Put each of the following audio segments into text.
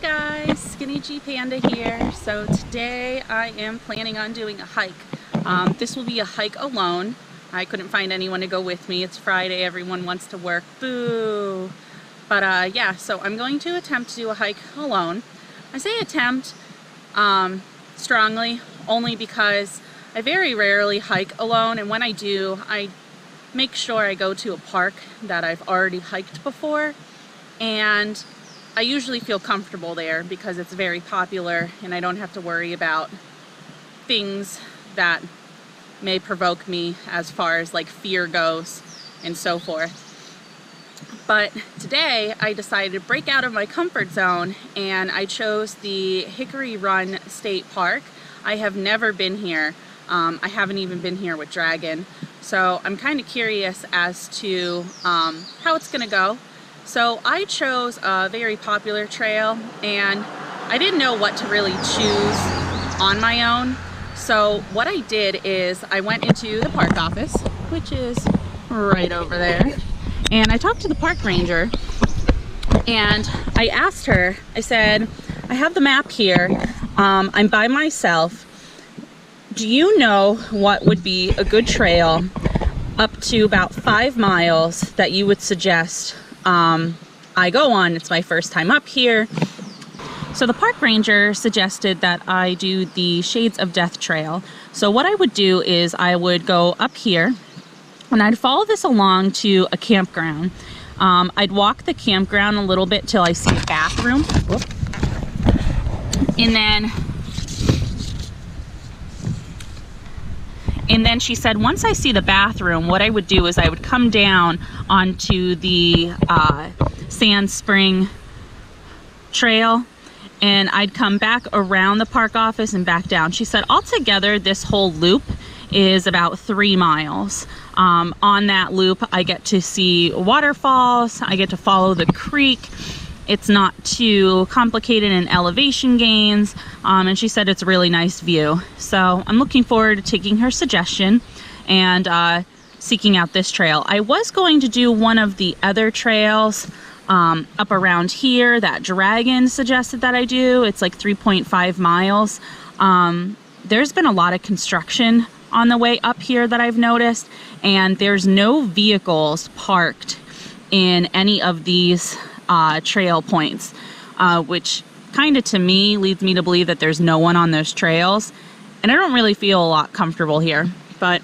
guys, Skinny G Panda here. So today I am planning on doing a hike. This will be a hike alone. I couldn't find anyone to go with me. It's Friday, everyone wants to work, boo. But yeah, so I'm going to attempt to do a hike alone. I say attempt strongly only because I very rarely hike alone, and when I do, I make sure I go to a park that I've already hiked before, and I usually feel comfortable there because it's very popular and I don't have to worry about things that may provoke me as far as like fear goes and so forth. But today I decided to break out of my comfort zone and I chose the Hickory Run State Park. I have never been here. I haven't even been here with Dragon. So I'm kind of curious as to how it's gonna go. So I chose a very popular trail and I didn't know what to really choose on my own. So what I did is I went into the park office, which is right over there, and I talked to the park ranger and I asked her, I said, I have the map here, I'm by myself. Do you know what would be a good trail up to about 5 miles that you would suggest I go on? It's my first time up here. So the park ranger suggested that I do the Shades of Death Trail. So what I would do is I would go up here and I'd follow this along to a campground. I'd walk the campground a little bit till I see a bathroom. Whoop. And then she said, once I see the bathroom, what I would do is I would come down onto the Sand Spring Trail and I'd come back around the park office and back down. She said altogether this whole loop is about 3 miles. On that loop I get to see waterfalls, I get to follow the creek. It's not too complicated in elevation gains, and she said it's a really nice view. So I'm looking forward to taking her suggestion and seeking out this trail. I was going to do one of the other trails up around here that Dragon suggested that I do. It's like 3.5 miles. There's been a lot of construction on the way up here that I've noticed, and there's no vehicles parked in any of these trail points, which kind of to me leads me to believe that there's no one on those trails, and I don't really feel a lot comfortable here. But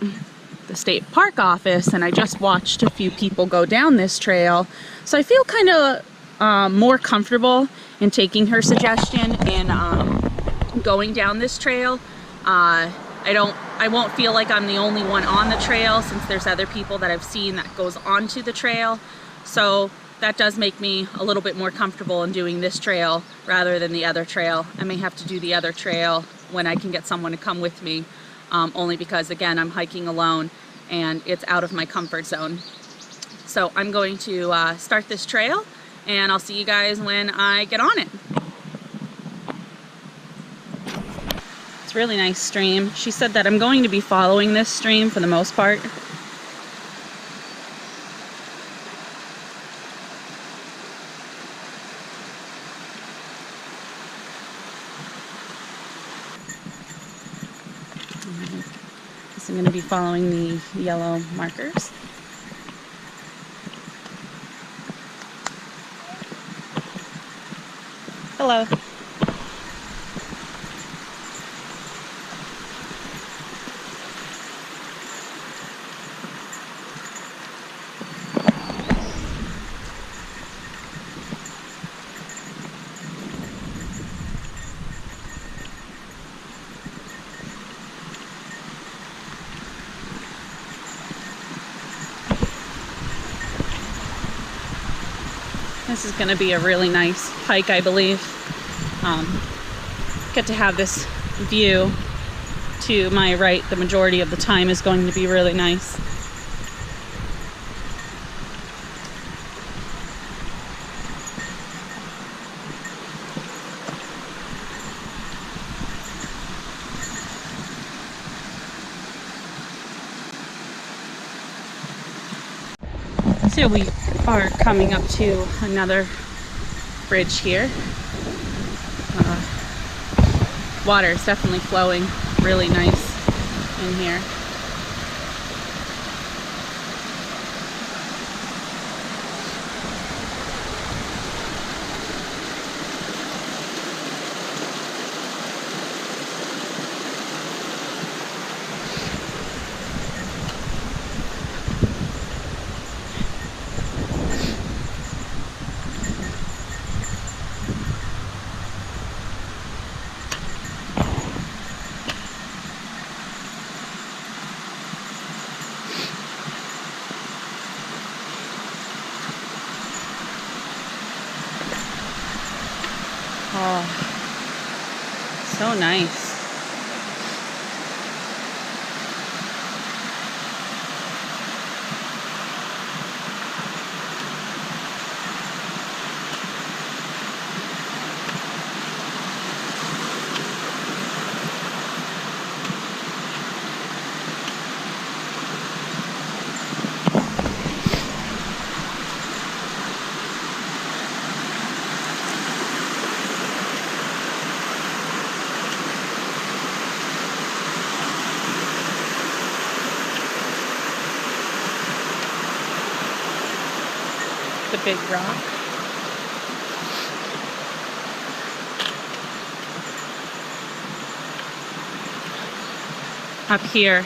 the state park office, and I just watched a few people go down this trail, so I feel kind of more comfortable in taking her suggestion and going down this trail. I won't feel like I'm the only one on the trail, since there's other people that I've seen that goes onto the trail. So that does make me a little bit more comfortable in doing this trail rather than the other trail. I may have to do the other trail when I can get someone to come with me, only because, again, I'm hiking alone and it's out of my comfort zone. So I'm going to start this trail and I'll see you guys when I get on it. It's a really nice stream. She said that I'm going to be following this stream for the most part. I'm going to be following the yellow markers. Hello. This is going to be a really nice hike, I believe. Get to have this view to my right the majority of the time is going to be really nice. So we are coming up to another bridge here. water is definitely flowing really nice in here. Oh, so nice. The big rock. Up here,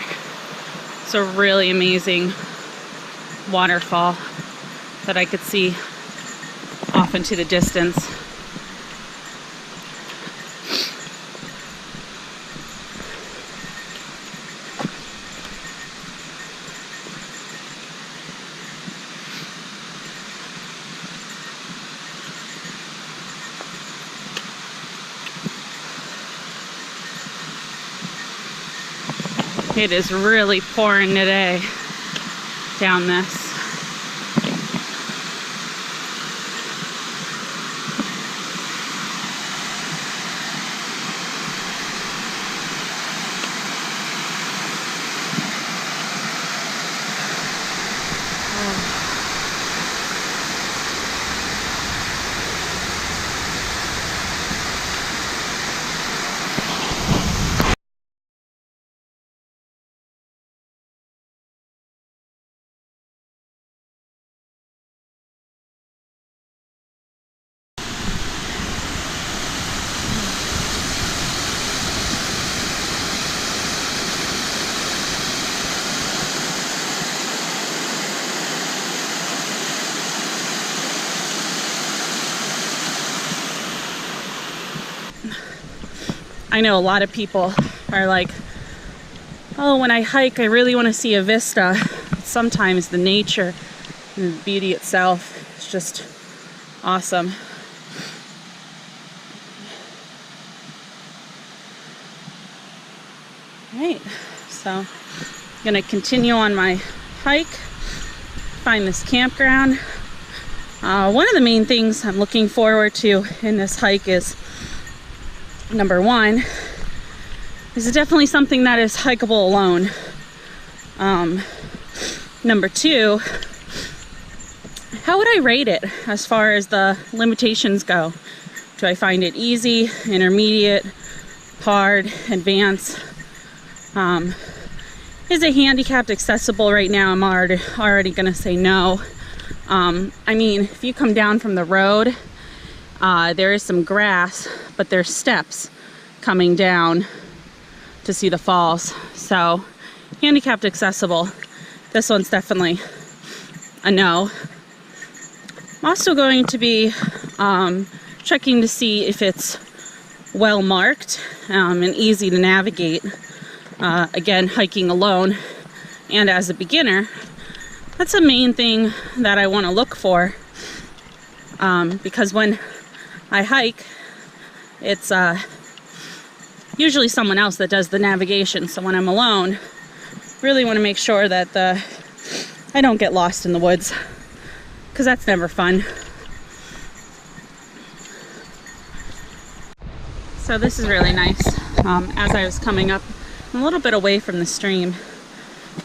it's a really amazing waterfall that I could see off into the distance. It is really pouring today down this. I know a lot of people are like, oh, when I hike, I really want to see a vista. Sometimes the nature and the beauty itself is just awesome. All right, so I'm gonna continue on my hike, find this campground. One of the main things I'm looking forward to in this hike is, number one, is it definitely something that is hikeable alone. Number two, how would I rate it as far as the limitations go? Do I find it easy, intermediate, hard, advanced? Is it handicapped accessible right now? I'm already gonna say no. I mean, if you come down from the road, there is some grass, but there's steps coming down to see the falls. So, handicapped accessible. This one's definitely a no. I'm also going to be checking to see if it's well marked and easy to navigate. Again, hiking alone and as a beginner, that's the main thing that I want to look for, because when I hike, it's usually someone else that does the navigation. So when I'm alone, really want to make sure that I don't get lost in the woods, because that's never fun. So this is really nice. As I was coming up a little bit away from the stream,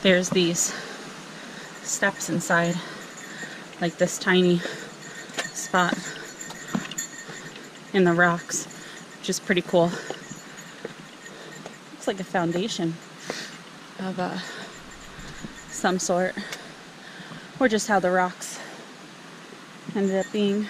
there's these steps inside, like this tiny spot in the rocks, which is pretty cool. looks like a foundation of some sort, or just how the rocks ended up being.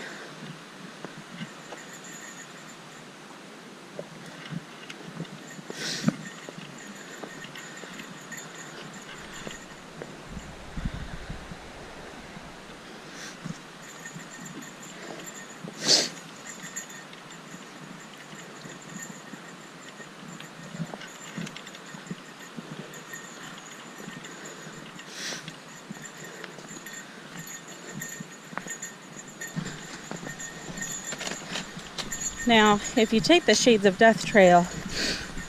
Now, if you take the Shades of Death trail,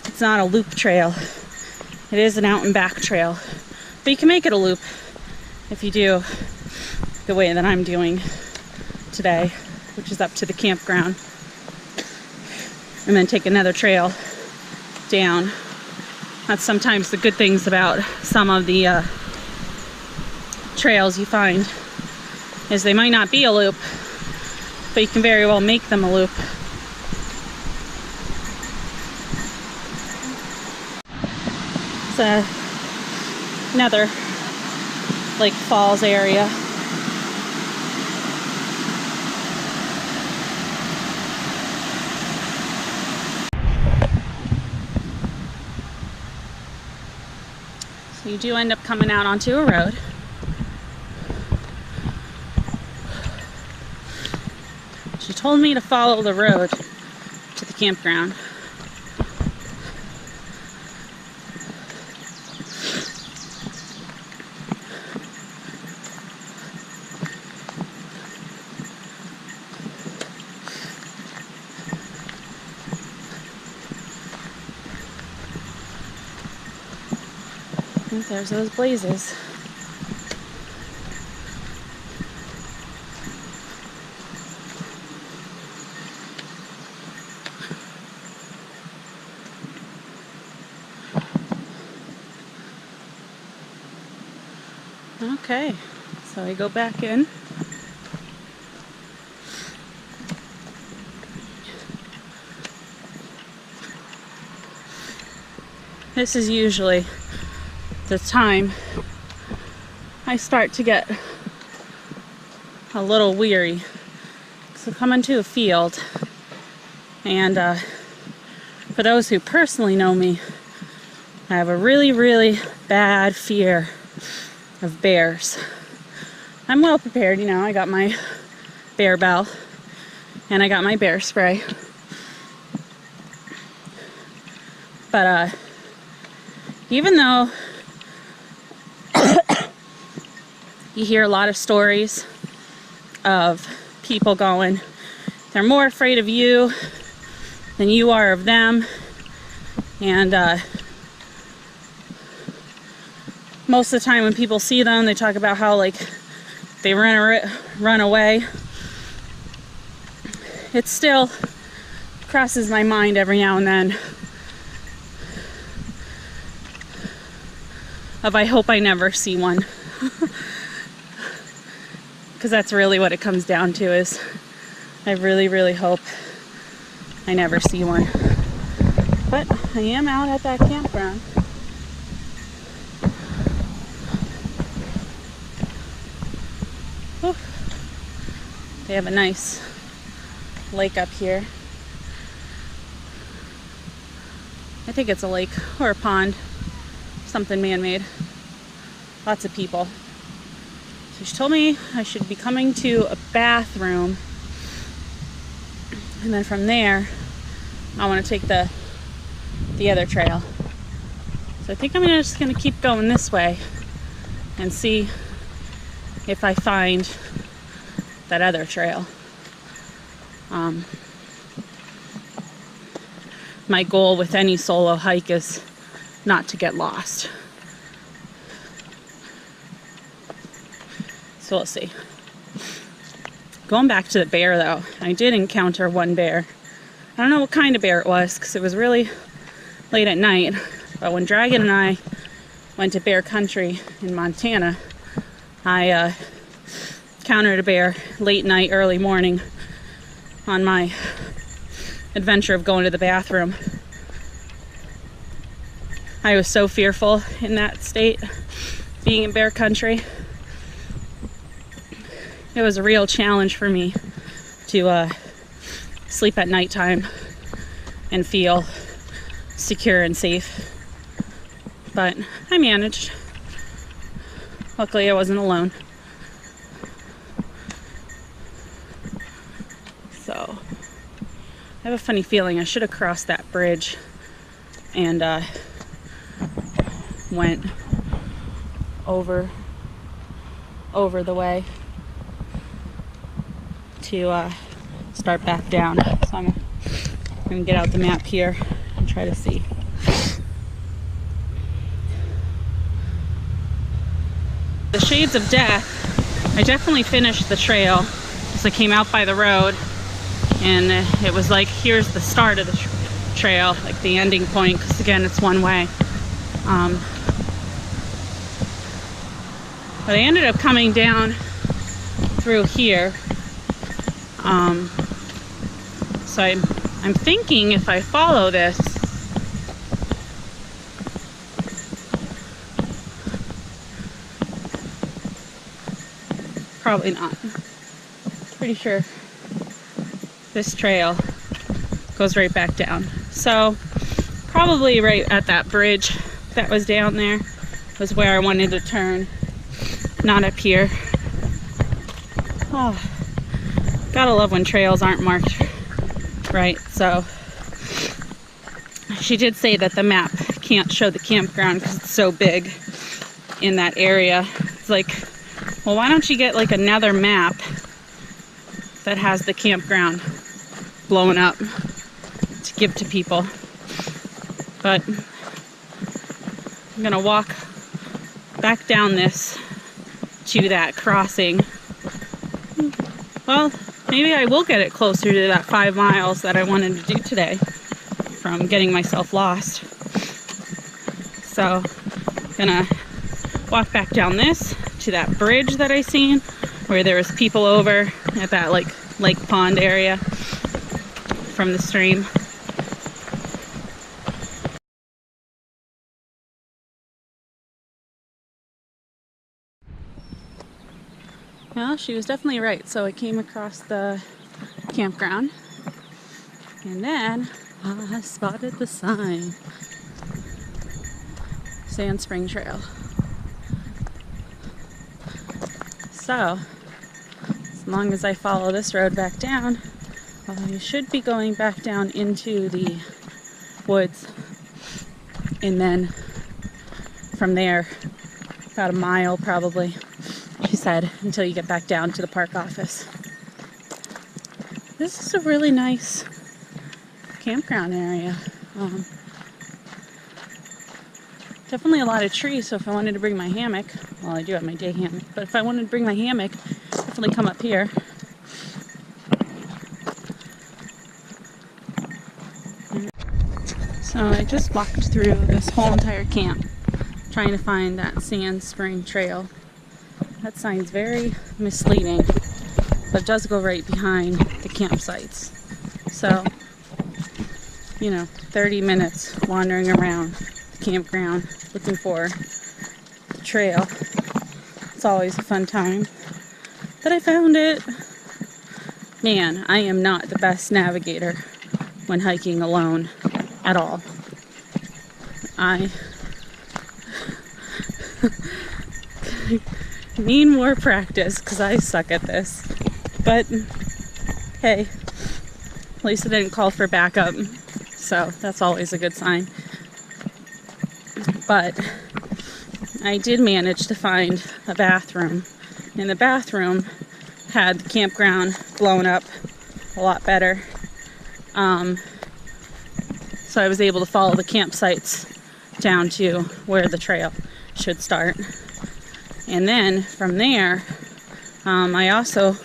it's not a loop trail. It is an out and back trail. But you can make it a loop if you do the way that I'm doing today, which is up to the campground. And then take another trail down. That's sometimes the good things about some of the trails you find, is they might not be a loop, but you can very well make them a loop. Another Lake Falls area. So you do end up coming out onto a road. She told me to follow the road to the campground. There's those blazes. Okay, so we go back in. This is usually the time I start to get a little weary. So come into a field, and for those who personally know me, I have a really, really bad fear of bears. I'm well prepared, you know, I got my bear bell and I got my bear spray. But even though you hear a lot of stories of people going, they're more afraid of you than you are of them, and most of the time when people see them, they talk about how like they run away. It still crosses my mind every now and then of I hope I never see one. Because that's really what it comes down to, is I really, really hope I never see one. But I am out at that campground. Whew. They have a nice lake up here. I think it's a lake or a pond, something man-made. Lots of people. So she told me I should be coming to a bathroom, and then from there I want to take the other trail. So I think I'm just going to keep going this way and see if I find that other trail. My goal with any solo hike is not to get lost. So we'll see. Going back to the bear though, I did encounter one bear. I don't know what kind of bear it was because it was really late at night. But when Dragon and I went to bear country in Montana, I encountered a bear late night, early morning on my adventure of going to the bathroom. I was so fearful in that state, being in bear country. It was a real challenge for me to sleep at nighttime and feel secure and safe. But I managed. Luckily, I wasn't alone. So, I have a funny feeling I should have crossed that bridge and went over the way to start back down. So I'm gonna get out the map here and try to see. The Shades of Death, I definitely finished the trail. So I came out by the road and it was like, here's the start of the trail, like the ending point, because again, it's one way. But I ended up coming down through here. So I'm thinking if I follow this, probably not. Pretty sure this trail goes right back down. So probably right at that bridge that was down there was where I wanted to turn, not up here. Oh, gotta love when trails aren't marked right. So she did say that the map can't show the campground because it's so big in that area. It's like, well, why don't you get like another map that has the campground blown up to give to people? But I'm gonna walk back down this to that crossing. Well, maybe I will get it closer to that 5 miles that I wanted to do today from getting myself lost. So I'm gonna walk back down this to that bridge that I seen where there was people over at that like lake pond area from the stream. Well, she was definitely right. So I came across the campground and then I spotted the sign. Sand Spring Trail. So, as long as I follow this road back down, I should be going back down into the woods. And then from there, about a mile probably, she said, until you get back down to the park office. This is a really nice campground area. Definitely a lot of trees, so if I wanted to bring my hammock, well, I do have my day hammock, but if I wanted to bring my hammock, definitely come up here. So I just walked through this whole entire camp trying to find that Sand Spring Trail. That sign's very misleading, but it does go right behind the campsites. So, you know, 30 minutes wandering around the campground looking for the trail. It's always a fun time. But I found it. Man, I am not the best navigator when hiking alone at all. I need more practice because I suck at this. But hey, at least it didn't call for backup, so that's always a good sign. But I did manage to find a bathroom, and the bathroom had the campground blown up a lot better. So I was able to follow the campsites down to where the trail should start. And then from there, I also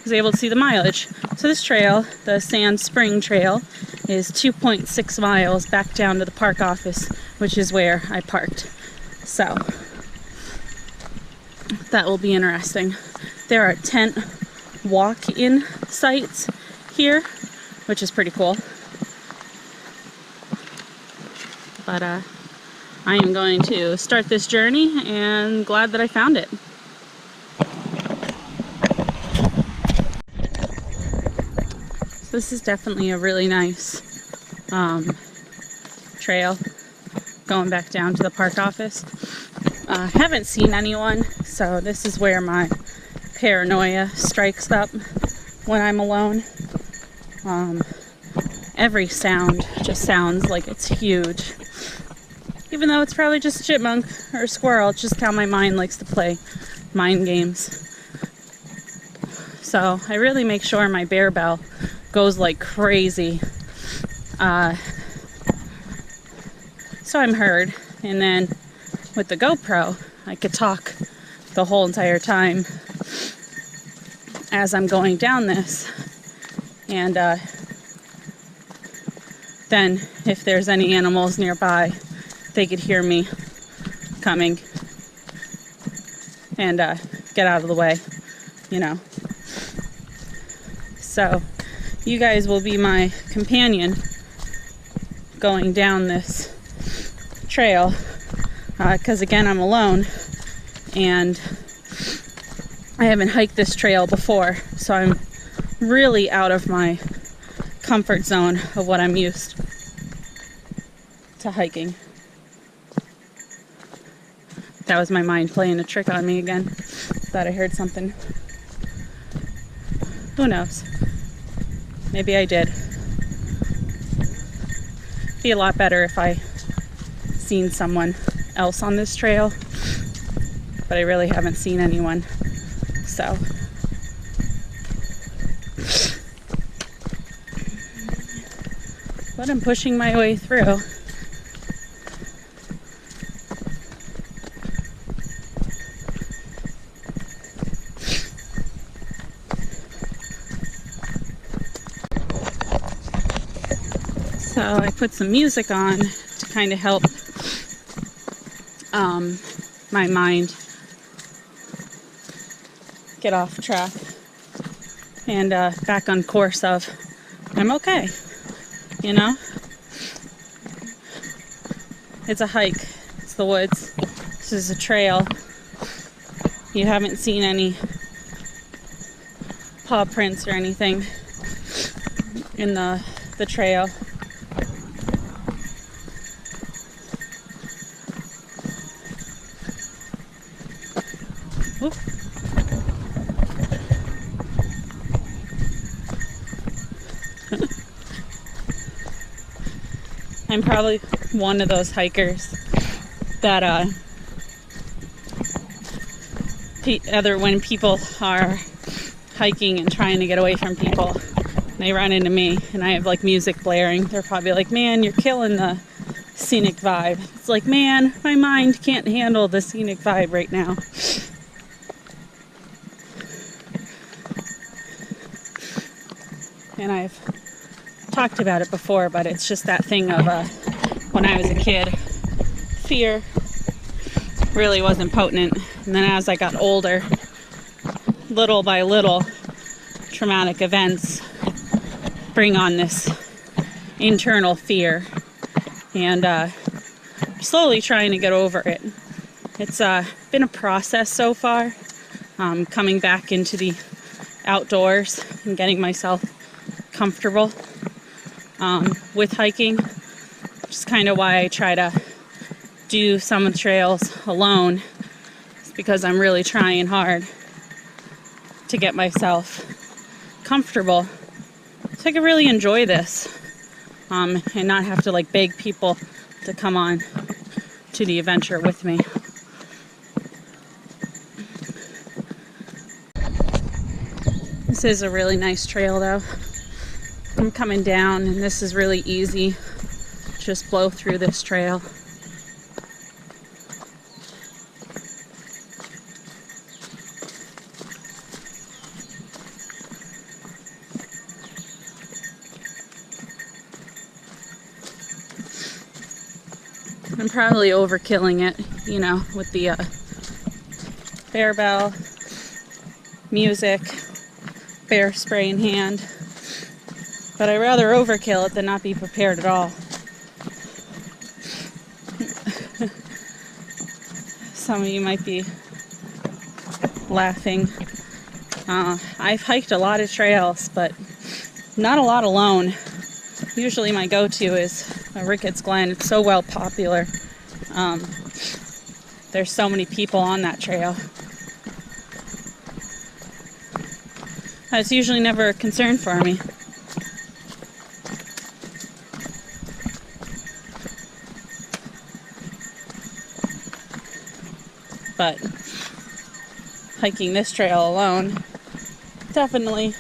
was able to see the mileage. So this trail, the Sand Spring Trail, is 2.6 miles back down to the park office, which is where I parked. So that will be interesting. There are tent walk-in sites here, which is pretty cool. But I am going to start this journey and glad that I found it. So this is definitely a really nice trail going back down to the park office. Haven't seen anyone, so this is where my paranoia strikes up when I'm alone. Every sound just sounds like it's huge. Even though it's probably just a chipmunk or a squirrel, it's just how my mind likes to play mind games. So I really make sure my bear bell goes like crazy. So I'm heard. And then with the GoPro, I could talk the whole entire time as I'm going down this. And then if there's any animals nearby, they could hear me coming and get out of the way, you know. So you guys will be my companion going down this trail because again, I'm alone and I haven't hiked this trail before, so I'm really out of my comfort zone of what I'm used to hiking. That was my mind playing a trick on me again. Thought I heard something. Who knows? Maybe I did. Be a lot better if I seen someone else on this trail, but I really haven't seen anyone. So but I'm pushing my way through. So I put some music on to kind of help my mind get off track and back on course of I'm okay, you know? It's a hike, it's the woods, this is a trail. You haven't seen any paw prints or anything in the trail. Oop. I'm probably one of those hikers that when people are hiking and trying to get away from people, they run into me and I have like music blaring. They're probably like, man, you're killing the scenic vibe. It's like, man, my mind can't handle the scenic vibe right now. And I've talked about it before, but it's just that thing of when I was a kid, fear really wasn't potent. And then as I got older, little by little, traumatic events bring on this internal fear. And slowly trying to get over it. It's been a process so far, coming back into the outdoors and getting myself comfortable with hiking, which is kind of why I try to do some of the trails alone. It's because I'm really trying hard to get myself comfortable so I can really enjoy this and not have to like beg people to come on to the adventure with me. This is a really nice trail though. I'm coming down and this is really easy. Just blow through this trail. I'm probably overkilling it, you know, with the bear bell, music, bear spray in hand. But I'd rather overkill it than not be prepared at all. some of you might be laughing. I've hiked a lot of trails, but not a lot alone. Usually my go-to is Ricketts Glen. It's so well popular. There's so many people on that trail. That's usually never a concern for me. But hiking this trail alone, definitely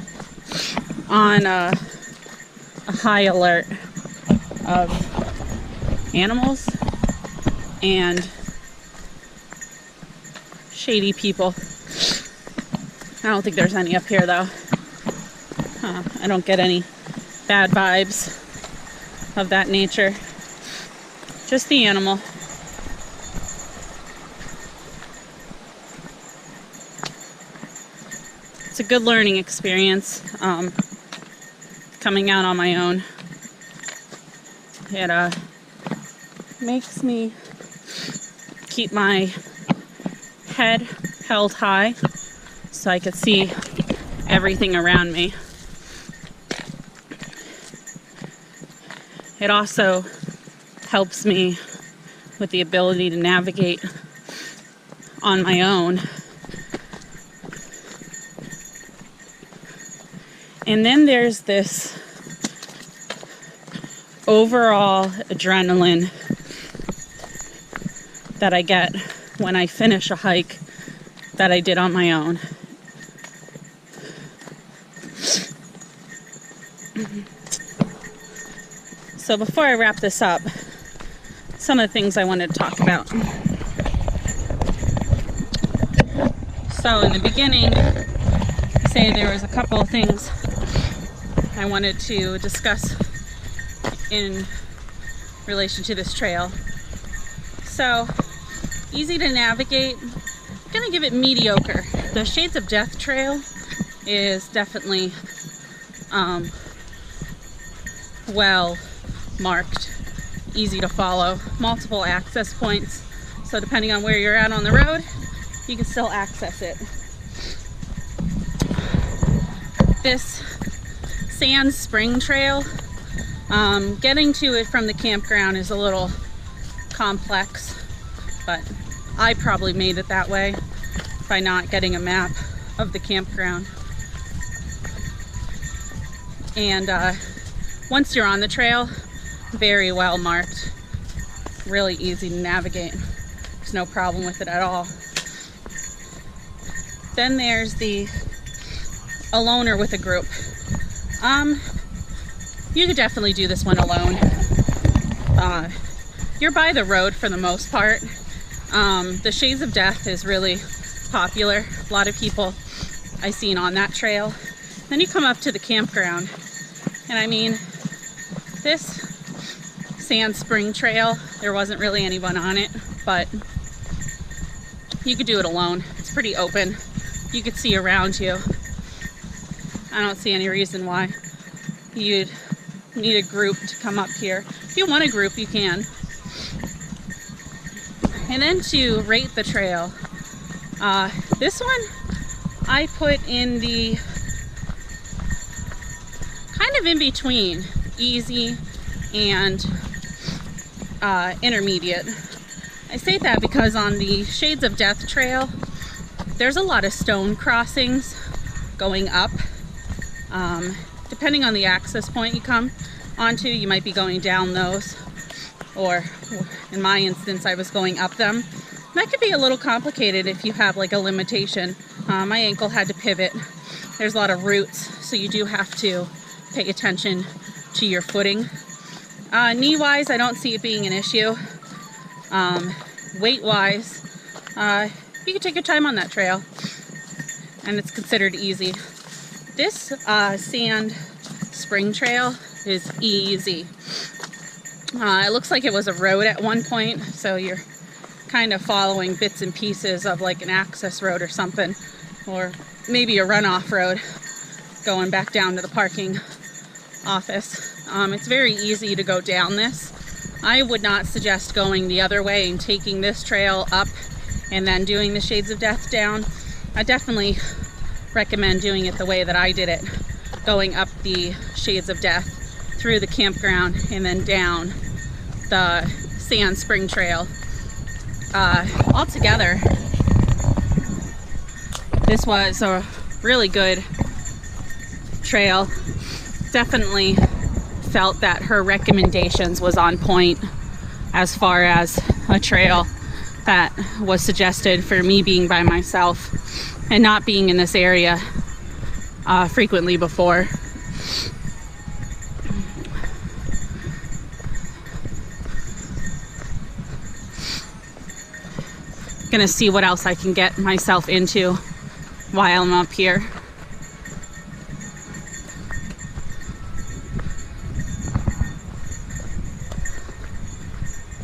on a high alert of animals and shady people. I don't think there's any up here though. I don't get any bad vibes of that nature. Just the animal. It's a good learning experience, coming out on my own. It makes me keep my head held high so I could see everything around me. It also helps me with the ability to navigate on my own. And then there's this overall adrenaline that I get when I finish a hike that I did on my own. So before I wrap this up, some of the things I wanted to talk about. So in the beginning, say there was a couple of things I wanted to discuss in relation to this trail. So, easy to navigate. I'm gonna give it mediocre. The Shades of Death trail is definitely well marked, easy to follow, multiple access points. So depending on where you're at on the road, you can still access it. This Sand Spring Trail, getting to it from the campground is a little complex, but I probably made it that way by not getting a map of the campground. And once you're on the trail, very well marked, really easy to navigate. There's no problem with it at all. Then there's the alone or with a group. You could definitely do this one alone. You're by the road for the most part. The Shades of Death is really popular. A lot of people I've seen on that trail. Then you come up to the campground, and I mean, this Sand Spring Trail, there wasn't really anyone on it, but you could do it alone. It's pretty open. You could see around you. I don't see any reason why you'd need a group to come up here. If you want a group, you can. And then to rate the trail, this one I put in the kind of in between easy and intermediate. I say that because on the Shades of Death trail, there's a lot of stone crossings going up. Depending on the access point you come onto, you might be going down those, or in my instance, I was going up them. That could be a little complicated if you have like a limitation. My ankle had to pivot. There's a lot of roots, so you do have to pay attention to your footing. Knee-wise, I don't see it being an issue. Weight-wise, you can take your time on that trail, and it's considered easy. This Sand Spring Trail is easy. It looks like it was a road at one point, so you're kind of following bits and pieces of like an access road or something, or maybe a runoff road going back down to the parking office. It's very easy to go down this. I would not suggest going the other way and taking this trail up and then doing the Shades of Death down. I definitely recommend doing it the way that I did it, going up the Shades of Death through the campground and then down the Sand Spring Trail. Altogether, this was a really good trail. Definitely felt that her recommendations was on point as far as a trail that was suggested for me being by myself and not being in this area frequently before. Gonna see what else I can get myself into while I'm up here.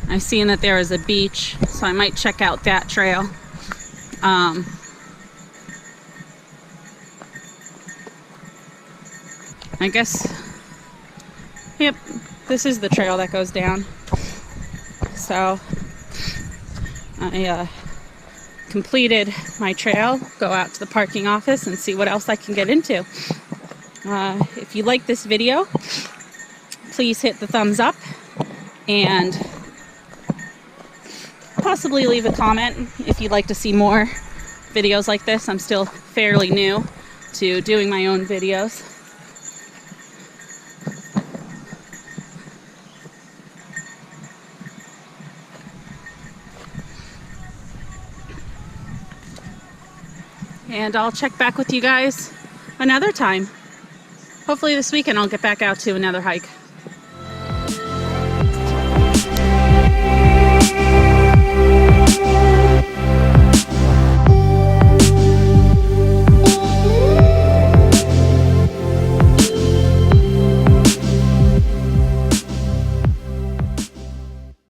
I've seen that there is a beach, so I might check out that trail. I guess, yep, this is the trail that goes down. So I completed my trail, go out to the parking office and see what else I can get into. If you like this video, please hit the thumbs up and possibly leave a comment if you'd like to see more videos like this. I'm still fairly new to doing my own videos. And I'll check back with you guys another time. Hopefully this weekend I'll get back out to another hike.